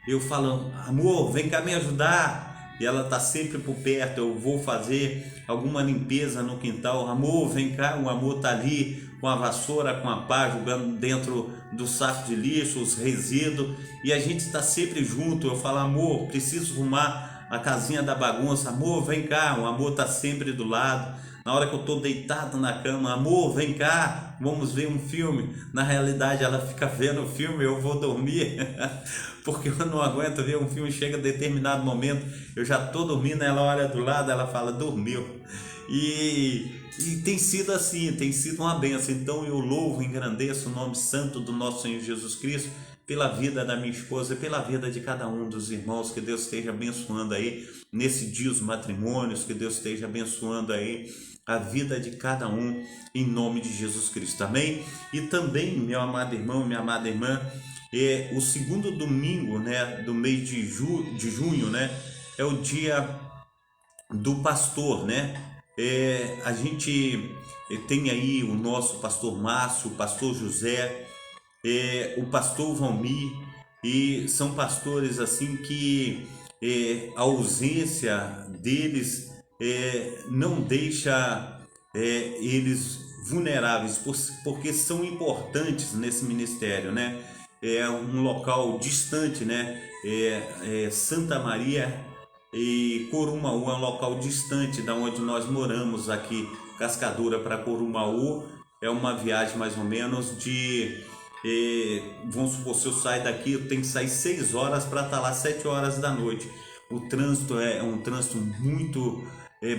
eu falo, amor, vem cá me ajudar. E ela está sempre por perto. Eu vou fazer alguma limpeza no quintal, amor, vem cá. O amor está ali com a vassoura, com a pá, jogando dentro do saco de lixo os resíduos, e a gente está sempre junto. Eu falo, amor, preciso arrumar a casinha da bagunça, amor, vem cá. O amor está sempre do lado. Na hora que eu estou deitado na cama, amor, vem cá, vamos ver um filme. Na realidade, ela fica vendo o filme, eu vou dormir, porque eu não aguento ver um filme. Chega a determinado momento, eu já estou dormindo, ela olha do lado, ela fala, dormiu. E tem sido assim, tem sido uma bênção. Então eu louvo e engrandeço o nome santo do nosso Senhor Jesus Cristo, pela vida da minha esposa e pela vida de cada um dos irmãos. Que Deus esteja abençoando aí nesse dia os matrimônios, que Deus esteja abençoando aí a vida de cada um, em nome de Jesus Cristo, amém? E também, meu amado irmão, minha amada irmã, o segundo domingo, né, do mês de junho, né, é o dia do pastor, né? A gente tem aí o nosso pastor Márcio, o pastor José, o pastor Valmir, e são pastores assim que a ausência deles não deixa eles vulneráveis, porque são importantes nesse ministério, né? É um local distante, né? Santa Maria e Corumaú é um local distante da onde nós moramos aqui. Cascadura para Corumaú é uma viagem mais ou menos de vamos supor, se eu sair daqui, eu tenho que sair 6 horas para estar lá 7 horas da noite. O trânsito é um trânsito muito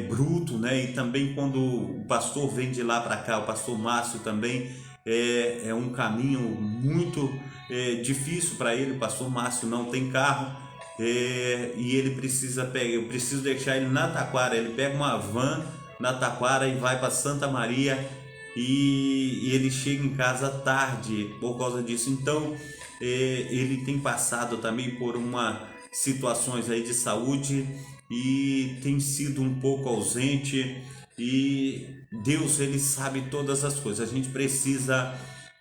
bruto, né? E também quando o pastor vem de lá para cá, o pastor Márcio também, é um caminho muito difícil para ele. O pastor Márcio não tem carro, e ele precisa pegar, eu preciso deixar ele na Taquara. Ele pega uma van na Taquara e vai para Santa Maria, e ele chega em casa tarde por causa disso. Então ele tem passado também por situações aí de saúde e tem sido um pouco ausente, e Deus, ele sabe todas as coisas. A gente precisa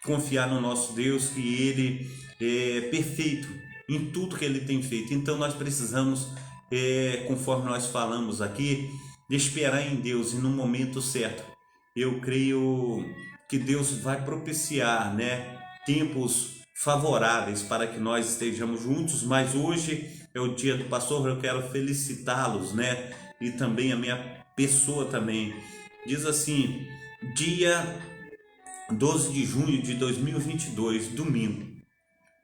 confiar no nosso Deus, que ele é perfeito em tudo que ele tem feito. Então nós precisamos, conforme nós falamos aqui, esperar em Deus, e no momento certo eu creio que Deus vai propiciar, né, tempos favoráveis para que nós estejamos juntos. Mas hoje é o dia do pastor, eu quero felicitá-los, né, e também a minha pessoa também. Diz assim: dia 12 de junho de 2022, domingo.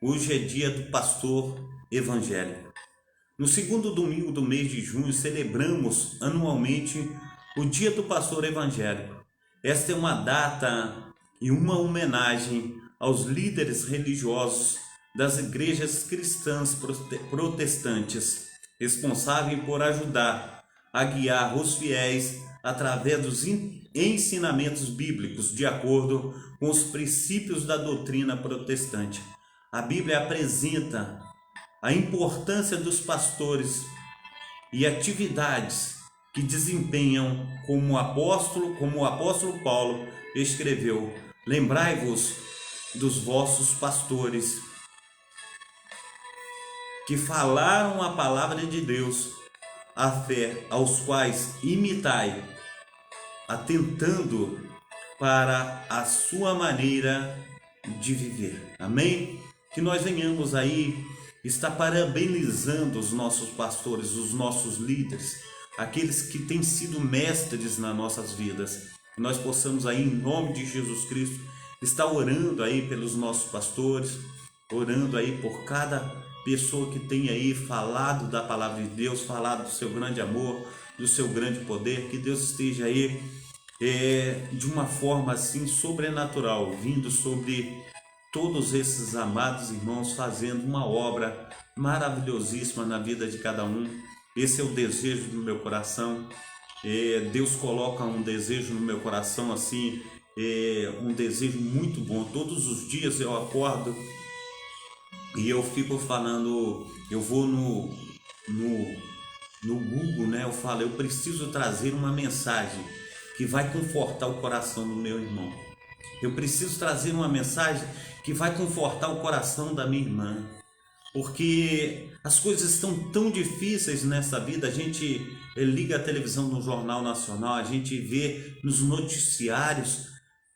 Hoje é dia do pastor evangélico. No segundo domingo do mês de junho, celebramos anualmente o dia do pastor evangélico. Esta é uma data e uma homenagem aos líderes religiosos das igrejas cristãs protestantes, responsáveis por ajudar a guiar os fiéis através dos ensinamentos bíblicos de acordo com os princípios da doutrina protestante. A Bíblia apresenta a importância dos pastores e atividades que desempenham, como o apóstolo Paulo escreveu: lembrai-vos dos vossos pastores que falaram a palavra de Deus, a fé, aos quais imitai, atentando para a sua maneira de viver. Amém? Que nós venhamos aí estar parabenizando os nossos pastores, os nossos líderes, aqueles que têm sido mestres nas nossas vidas. Que nós possamos aí, em nome de Jesus Cristo, estar orando aí pelos nossos pastores, orando aí por cada pessoa que tem aí falado da palavra de Deus, falado do seu grande amor, do seu grande poder. Que Deus esteja aí de uma forma assim sobrenatural, vindo sobre todos esses amados irmãos, fazendo uma obra maravilhosíssima na vida de cada um. Esse é o desejo do meu coração. Deus coloca um desejo no meu coração assim, um desejo muito bom. Todos os dias eu acordo e eu fico falando, eu vou no Google, né? Eu falo, eu preciso trazer uma mensagem que vai confortar o coração do meu irmão. Eu preciso trazer uma mensagem que vai confortar o coração da minha irmã, porque as coisas estão tão difíceis nessa vida. A gente liga a televisão no Jornal Nacional, a gente vê nos noticiários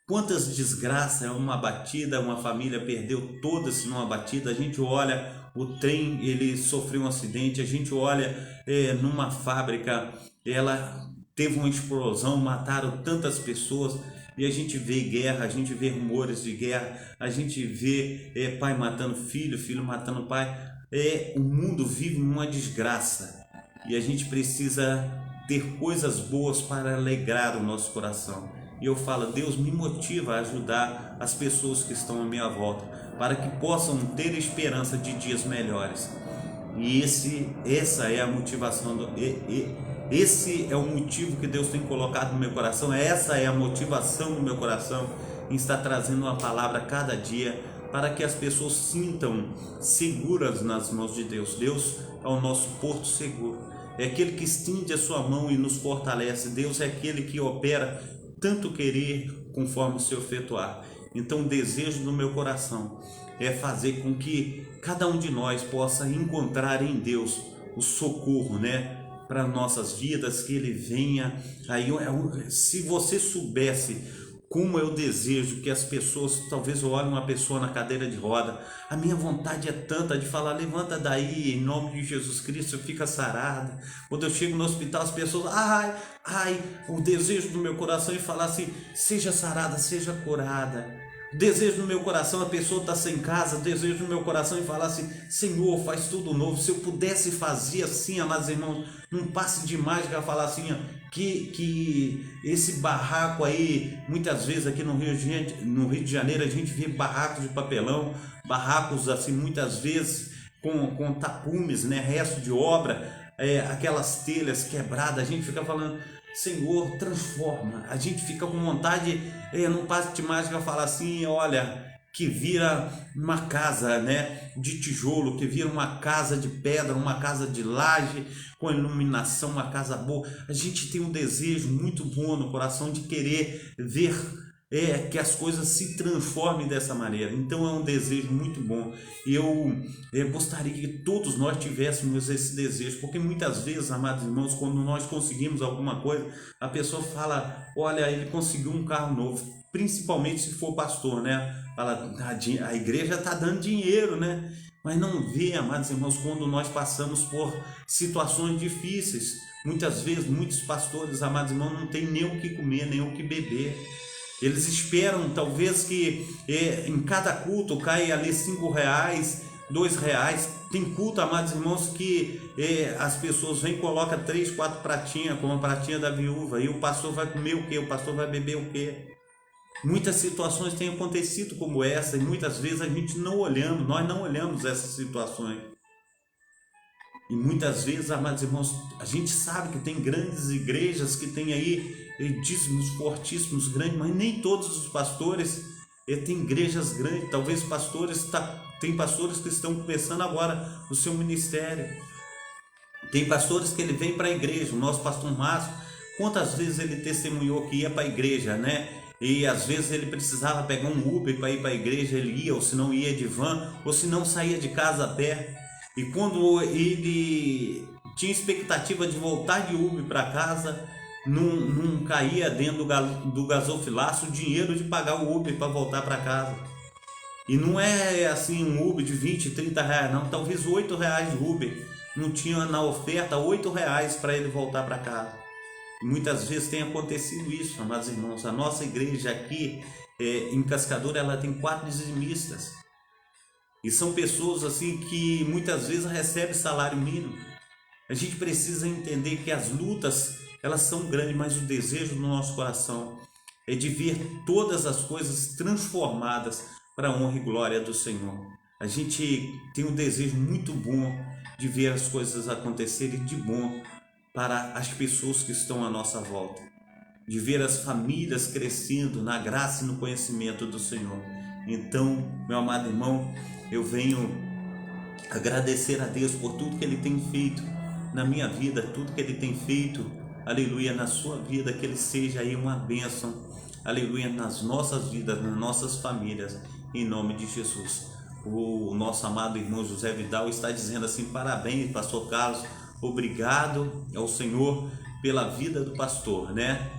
quantas desgraças. É uma batida, uma família perdeu todas numa batida. A gente olha o trem, ele sofreu um acidente. A gente olha numa fábrica, ela teve uma explosão, mataram tantas pessoas. E a gente vê guerra, a gente vê rumores de guerra, a gente vê pai matando filho, filho matando pai. O mundo vive numa desgraça, e a gente precisa ter coisas boas para alegrar o nosso coração. E eu falo, Deus me motiva a ajudar as pessoas que estão à minha volta, para que possam ter esperança de dias melhores. E essa é a motivação, esse é o motivo que Deus tem colocado no meu coração. Essa é a motivação do meu coração em estar trazendo uma palavra a cada dia, para que as pessoas sintam seguras nas mãos de Deus. Deus é o nosso porto seguro, é aquele que estende a sua mão e nos fortalece. Deus é aquele que opera tanto querer conforme o seu efetuar. Então o desejo do meu coração é fazer com que cada um de nós possa encontrar em Deus o socorro, né, para nossas vidas, que Ele venha. Aí, se você soubesse como eu desejo que as pessoas, talvez eu olhe uma pessoa na cadeira de roda, a minha vontade é tanta de falar, levanta daí, em nome de Jesus Cristo, fica sarada. Quando eu chego no hospital, as pessoas, o desejo do meu coração é falar assim, seja sarada, seja curada. Desejo no meu coração, a pessoa está sem casa, desejo no meu coração e falar assim: Senhor, faz tudo novo. Se eu pudesse fazer assim, amados irmãos, num passe de mágica, falar assim, ó, que esse barraco aí, muitas vezes aqui no Rio de Janeiro, a gente vê barracos de papelão, barracos assim, muitas vezes com tapumes, né, resto de obra, aquelas telhas quebradas, a gente fica falando: Senhor, transforma. A gente fica com vontade, num passe de mágica, falar assim: olha, que vira uma casa, né, de tijolo, que vira uma casa de pedra, uma casa de laje, com iluminação, uma casa boa. A gente tem um desejo muito bom no coração de querer ver que as coisas se transformem dessa maneira. Então é um desejo muito bom, e eu gostaria que todos nós tivéssemos esse desejo, porque muitas vezes, amados irmãos, quando nós conseguimos alguma coisa, a pessoa fala: olha, ele conseguiu um carro novo, principalmente se for pastor, né? Fala: a igreja está dando dinheiro, né? Mas não vê, amados irmãos, quando nós passamos por situações difíceis. Muitas vezes, muitos pastores, amados irmãos, não tem nem o que comer, nem o que beber. Eles esperam talvez que em cada culto caia ali R$ 5, R$ 2. Tem culto, amados irmãos, que as pessoas vêm e colocam 3, 4 pratinhas, como a pratinha da viúva, e o pastor vai comer o quê? O pastor vai beber o quê? Muitas situações têm acontecido como essa, e muitas vezes a gente nós não olhamos essas situações. E muitas vezes, amados irmãos, a gente sabe que tem grandes igrejas que tem aí dízimos fortíssimos, grandes, mas nem todos os pastores têm igrejas grandes. Talvez tem pastores que estão começando agora o seu ministério. Tem pastores que ele vem para a igreja. O nosso pastor Márcio, quantas vezes ele testemunhou que ia para a igreja, né? E às vezes ele precisava pegar um Uber para ir para a igreja, ele ia, ou se não ia de van, ou se não saía de casa a pé. E quando ele tinha expectativa de voltar de Uber para casa, não caía dentro do gasofilaço o dinheiro de pagar o Uber para voltar para casa. E não é assim um Uber de 20, 30 reais, não, talvez R$ 8 de Uber. Não tinha na oferta R$ 8 para ele voltar para casa. E muitas vezes tem acontecido isso, amados irmãos. A nossa igreja aqui em Cascadura, ela tem 4 dizimistas. E são pessoas assim que muitas vezes recebem salário mínimo. A gente precisa entender que as lutas, elas são grandes, mas o desejo do nosso coração é de ver todas as coisas transformadas para a honra e glória do Senhor. A gente tem um desejo muito bom de ver as coisas acontecerem de bom para as pessoas que estão à nossa volta, de ver as famílias crescendo na graça e no conhecimento do Senhor. Então, meu amado irmão, eu venho agradecer a Deus por tudo que Ele tem feito na minha vida, tudo que Ele tem feito, aleluia, na sua vida, que Ele seja aí uma bênção, aleluia, nas nossas vidas, nas nossas famílias, em nome de Jesus. O nosso amado irmão José Vidal está dizendo assim: parabéns, pastor Carlos, obrigado ao Senhor pela vida do pastor, né?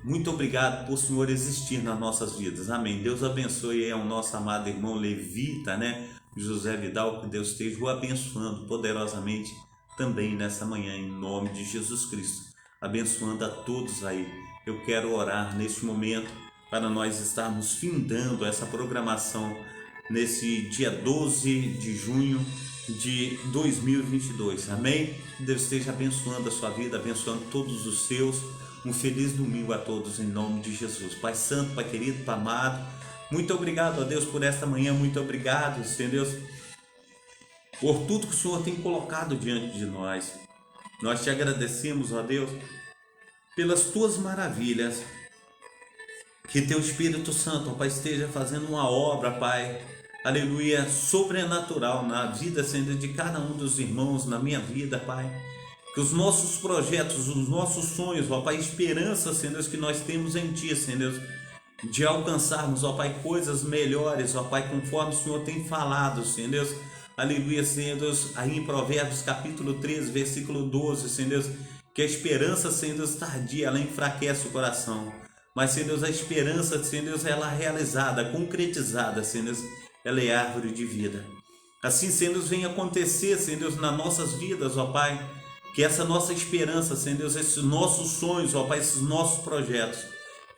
Muito obrigado por o Senhor existir nas nossas vidas, amém. Deus abençoe ao nosso amado irmão levita, né, José Vidal, que Deus esteja o abençoando poderosamente também nessa manhã, em nome de Jesus Cristo, abençoando a todos aí. Eu quero orar neste momento para nós estarmos findando essa programação nesse dia 12 de junho de 2022, amém? Deus esteja abençoando a sua vida, abençoando todos os seus. Um feliz domingo a todos em nome de Jesus. Pai santo, Pai querido, Pai amado, muito obrigado a Deus por esta manhã, muito obrigado, Senhor Deus, por tudo que o Senhor tem colocado diante de nós. Nós te agradecemos, ó Deus, pelas tuas maravilhas, que teu Espírito Santo, ó Pai, esteja fazendo uma obra, Pai, aleluia, sobrenatural na vida, Senhor, de cada um dos irmãos, na minha vida, Pai. Que os nossos projetos, os nossos sonhos, ó Pai, esperança, Senhor Deus, que nós temos em Ti, Senhor Deus, de alcançarmos, ó Pai, coisas melhores, ó Pai, conforme o Senhor tem falado, Senhor Deus, aleluia, Senhor Deus, aí em Provérbios capítulo 13, versículo 12, Senhor Deus, que a esperança, Senhor Deus, tardia, ela enfraquece o coração, mas, Senhor Deus, a esperança, Senhor Deus, ela é realizada, concretizada, Senhor Deus, ela é árvore de vida. Assim, Senhor Deus, vem acontecer, Senhor Deus, nas nossas vidas, ó Pai, que essa nossa esperança, Senhor Deus, esses nossos sonhos, ó Pai, esses nossos projetos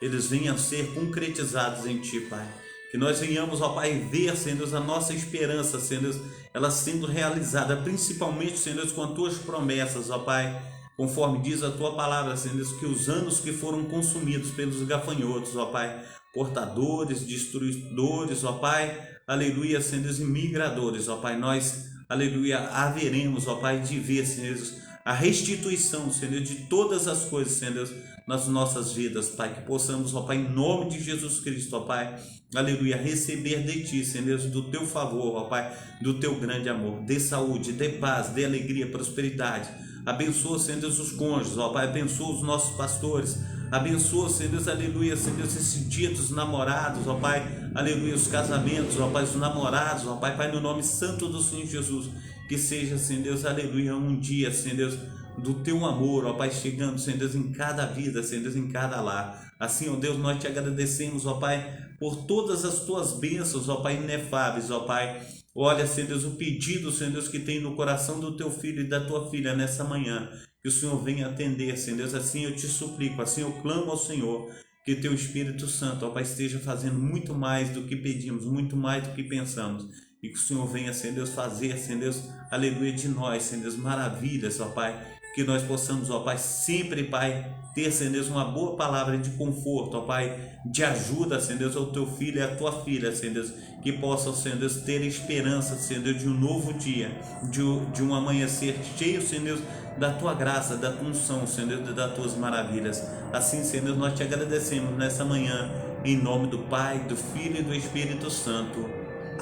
eles venham a ser concretizados em Ti, Pai. Que nós venhamos, ó Pai, ver, Senhor Deus, a nossa esperança, Senhor Deus, ela sendo realizada, principalmente, Senhor Deus, com as Tuas promessas, ó Pai, conforme diz a Tua palavra, Senhor Deus, que os anos que foram consumidos pelos gafanhotos, ó Pai, portadores, destruidores, ó Pai, aleluia, Senhor Deus, e migradores, ó Pai, nós, aleluia, haveremos, ó Pai, de ver, Senhor Deus, a restituição, Senhor, de todas as coisas, Senhor Deus, nas nossas vidas, Pai, que possamos, ó Pai, em nome de Jesus Cristo, ó Pai, aleluia, receber de Ti, Senhor Deus, do Teu favor, ó Pai, do Teu grande amor, dê saúde, dê paz, dê alegria, prosperidade, abençoa, Senhor Deus, os cônjuges, ó Pai, abençoa os nossos pastores, abençoa, Senhor Deus, aleluia, Senhor Deus, esse dia dos namorados, ó Pai, aleluia, os casamentos, ó Pai, os namorados, ó Pai, Pai, no nome santo do Senhor Jesus, que seja, Senhor Deus, aleluia, um dia, Senhor Deus, do Teu amor, ó Pai, chegando, Senhor Deus, em cada vida, Senhor Deus, em cada lar. Assim, ó Deus, nós Te agradecemos, ó Pai, por todas as Tuas bênçãos, ó Pai, inefáveis, ó Pai. Olha, Senhor Deus, o pedido, Senhor Deus, que tem no coração do Teu filho e da Tua filha nessa manhã, que o Senhor venha atender, Senhor Deus, assim eu Te suplico, assim eu clamo ao Senhor, que Teu Espírito Santo, ó Pai, esteja fazendo muito mais do que pedimos, muito mais do que pensamos, e que o Senhor venha, Senhor Deus, fazer, Senhor Deus, aleluia, de nós, Senhor Deus, maravilhas, ó Pai, que nós possamos, ó Pai, sempre, Pai, ter, Senhor Deus, uma boa palavra de conforto, ó Pai, de ajuda, Senhor Deus, ao Teu filho e à Tua filha, Senhor Deus, que possam, Senhor Deus, ter esperança, Senhor Deus, de um novo dia, de um amanhecer cheio, Senhor Deus, da Tua graça, da Tua unção, Senhor Deus, das Tuas maravilhas. Assim, Senhor Deus, nós Te agradecemos nessa manhã, em nome do Pai, do Filho e do Espírito Santo.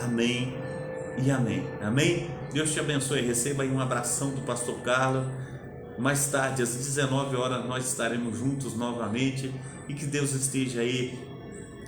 Amém e amém. Amém? Deus te abençoe. Receba aí um abração do pastor Carlos. Mais tarde, às 19 horas, nós estaremos juntos novamente, e que Deus esteja aí,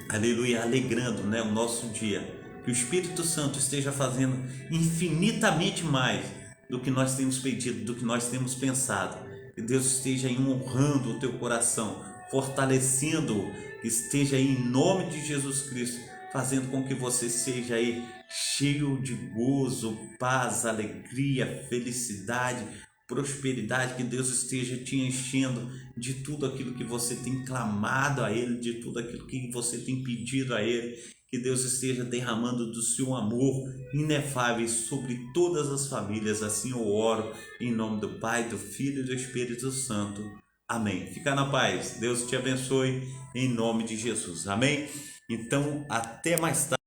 aleluia, alegrando, né, o nosso dia. Que o Espírito Santo esteja fazendo infinitamente mais do que nós temos pedido, do que nós temos pensado. Que Deus esteja aí honrando o teu coração, fortalecendo, que esteja aí em nome de Jesus Cristo, fazendo com que você seja aí cheio de gozo, paz, alegria, felicidade, prosperidade, que Deus esteja te enchendo de tudo aquilo que você tem clamado a Ele, de tudo aquilo que você tem pedido a Ele, que Deus esteja derramando do seu amor inefável sobre todas as famílias. Assim eu oro, em nome do Pai, do Filho e do Espírito Santo. Amém. Fica na paz. Deus te abençoe, em nome de Jesus. Amém? Então, até mais tarde.